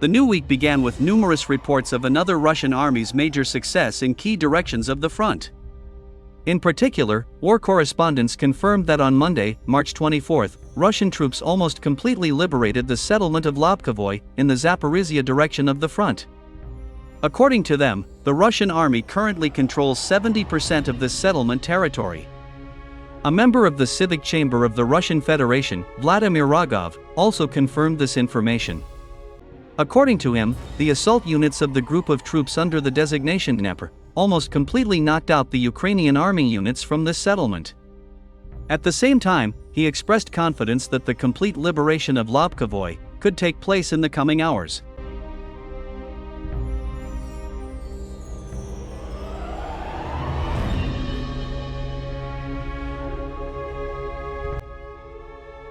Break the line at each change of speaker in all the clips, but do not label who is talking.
The new week began with numerous reports of another Russian army's major success in key directions of the front. In particular, war correspondents confirmed that on Monday, March 24, Russian troops almost completely liberated the settlement of Lobkove in the Zaporizhia direction of the front. According to them, the Russian army currently controls 70% of this settlement territory. A member of the Civic Chamber of the Russian Federation, Vladimir Rogov, also confirmed this information. According to him, the assault units of the group of troops under the designation Dnepr almost completely knocked out the Ukrainian army units from this settlement. At the same time, he expressed confidence that the complete liberation of Lobkove could take place in the coming hours.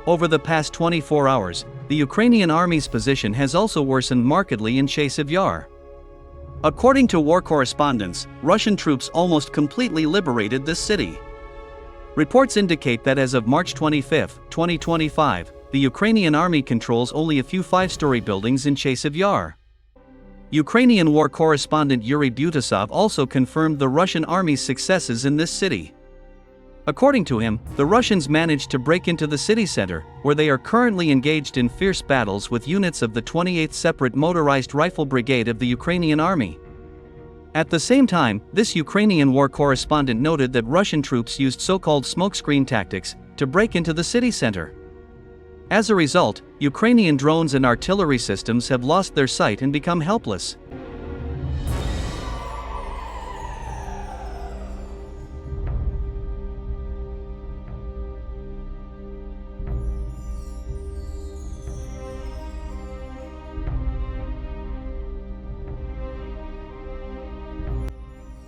Over the past 24 hours, the Ukrainian army's position has also worsened markedly in Chasiv Yar. According to war correspondents, Russian troops almost completely liberated this city. Reports indicate that as of March 25, 2025, the Ukrainian army controls only a few five-story buildings in Chasiv Yar. Ukrainian war correspondent Yuri Butasov also confirmed the Russian army's successes in this city. According to him, the Russians managed to break into the city center, where they are currently engaged in fierce battles with units of the 28th Separate Motorized Rifle Brigade of the Ukrainian Army. At the same time, this Ukrainian war correspondent noted that Russian troops used so-called smokescreen tactics to break into the city center. As a result, Ukrainian drones and artillery systems have lost their sight and become helpless.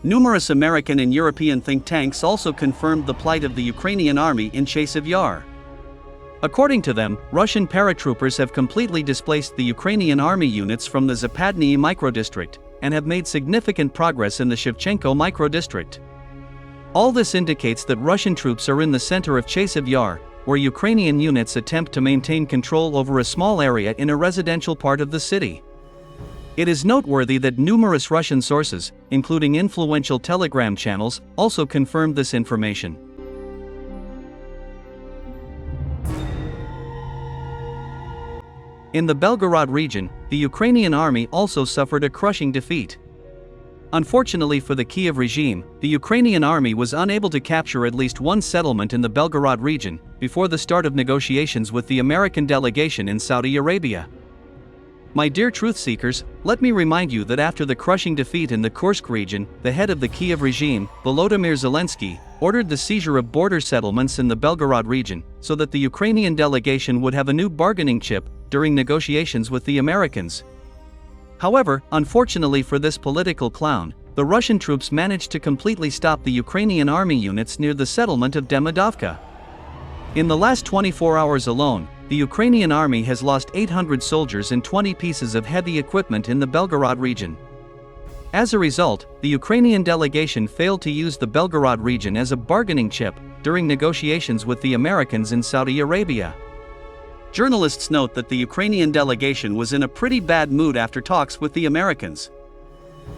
Numerous American and European think tanks also confirmed the plight of the Ukrainian army in Chasiv Yar. According to them, Russian paratroopers have completely displaced the Ukrainian army units from the Zaporizhia microdistrict and have made significant progress in the Shevchenko microdistrict. All this indicates that Russian troops are in the center of Chasiv Yar, where Ukrainian units attempt to maintain control over a small area in a residential part of the city. It is noteworthy that numerous Russian sources, including influential Telegram channels, also confirmed this information. In the Belgorod region, the Ukrainian army also suffered a crushing defeat. Unfortunately for the KIEV regime, the Ukrainian army was unable to capture at least one settlement in the Belgorod region before the start of negotiations with the American delegation in Saudi Arabia. My dear truth seekers, let me remind you that after the crushing defeat in the Kursk region, the head of the KIEV regime, Volodymyr Zelensky, ordered the seizure of border settlements in the Belgorod region so that the Ukrainian delegation would have a new bargaining chip during negotiations with the Americans. However, unfortunately for this political clown, the Russian troops managed to completely stop the Ukrainian army units near the settlement of Demidovka. In the last 24 hours alone, the Ukrainian army has lost 800 soldiers and 20 pieces of heavy equipment in the Belgorod region. As a result, the Ukrainian delegation failed to use the Belgorod region as a bargaining chip during negotiations with the Americans in Saudi Arabia. Journalists note that the Ukrainian delegation was in a pretty bad mood after talks with the Americans.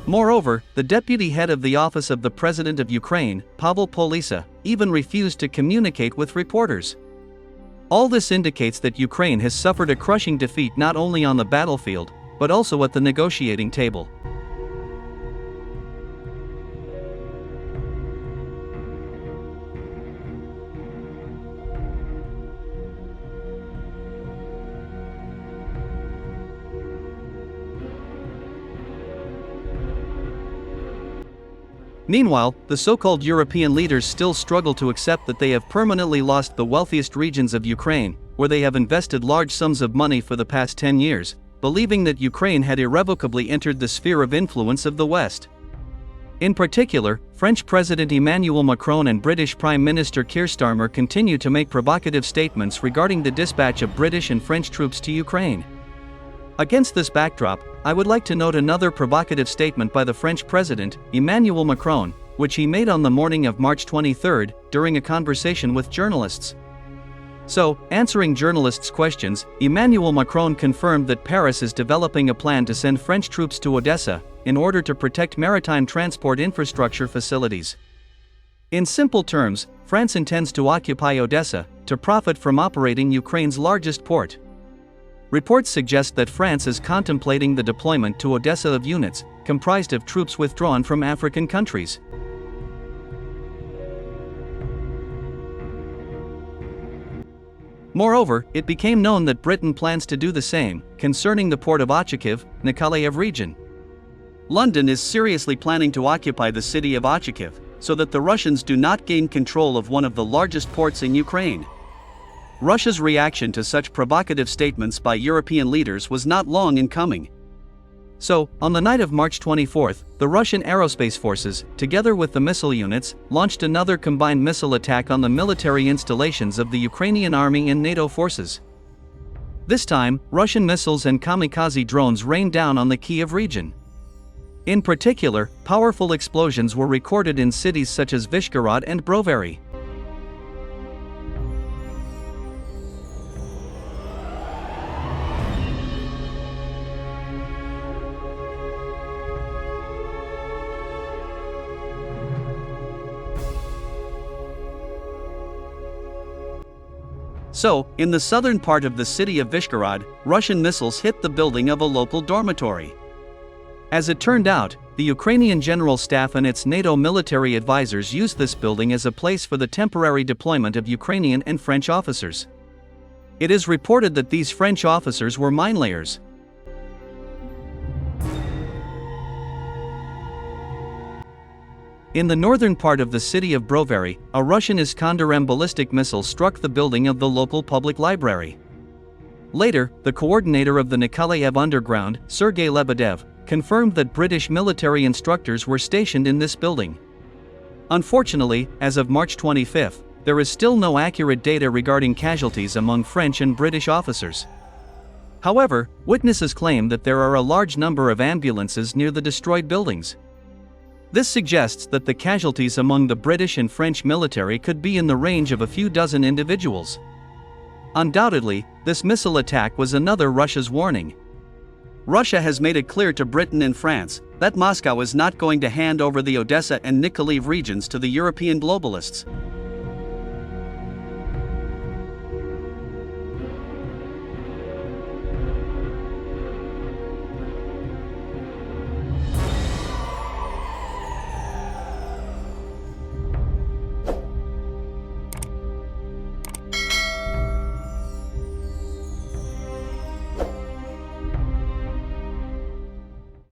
Moreover, the deputy head of the Office of the President of Ukraine, Pavel Polisa, even refused to communicate with reporters. All this indicates that Ukraine has suffered a crushing defeat not only on the battlefield, but also at the negotiating table. Meanwhile, the so-called European leaders still struggle to accept that they have permanently lost the wealthiest regions of Ukraine, where they have invested large sums of money for the past 10 years, believing that Ukraine had irrevocably entered the sphere of influence of the West. In particular, French President Emmanuel Macron and British Prime Minister Keir Starmer continue to make provocative statements regarding the dispatch of British and French troops to Ukraine. Against this backdrop, I would like to note another provocative statement by the French President, Emmanuel Macron, which he made on the morning of March 23 during a conversation with journalists. So, answering journalists' questions, Emmanuel Macron confirmed that Paris is developing a plan to send French troops to Odessa in order to protect maritime transport infrastructure facilities. In simple terms, France intends to occupy Odessa to profit from operating Ukraine's largest port. Reports suggest that France is contemplating the deployment to Odessa of units comprised of troops withdrawn from African countries. Moreover, it became known that Britain plans to do the same concerning the port of Chasiv Yar region. London is seriously planning to occupy the city of Chasiv so that the Russians do not gain control of one of the largest ports in Ukraine. Russia's reaction to such provocative statements by European leaders was not long in coming. So, on the night of March 24, the Russian aerospace forces, together with the missile units, launched another combined missile attack on the military installations of the Ukrainian army and NATO forces. This time, Russian missiles and kamikaze drones rained down on the KIEV region. In particular, powerful explosions were recorded in cities such as Belgorod and Brovary. So, in the southern part of the city of Belgorod, Russian missiles hit the building of a local dormitory. As it turned out, the Ukrainian General Staff and its NATO military advisors used this building as a place for the temporary deployment of Ukrainian and French officers. It is reported that these French officers were minelayers. In the northern part of the city of Brovary, a Russian Iskander-M ballistic missile struck the building of the local public library. Later, the coordinator of the Nikolaev Underground, Sergei Lebedev, confirmed that British military instructors were stationed in this building. Unfortunately, as of March 25, there is still no accurate data regarding casualties among French and British officers. However, witnesses claim that there are a large number of ambulances near the destroyed buildings. This suggests that the casualties among the British and French military could be in the range of a few dozen individuals. Undoubtedly, this missile attack was another Russia's warning. Russia has made it clear to Britain and France that Moscow is not going to hand over the Odessa and Nikolaev regions to the European globalists.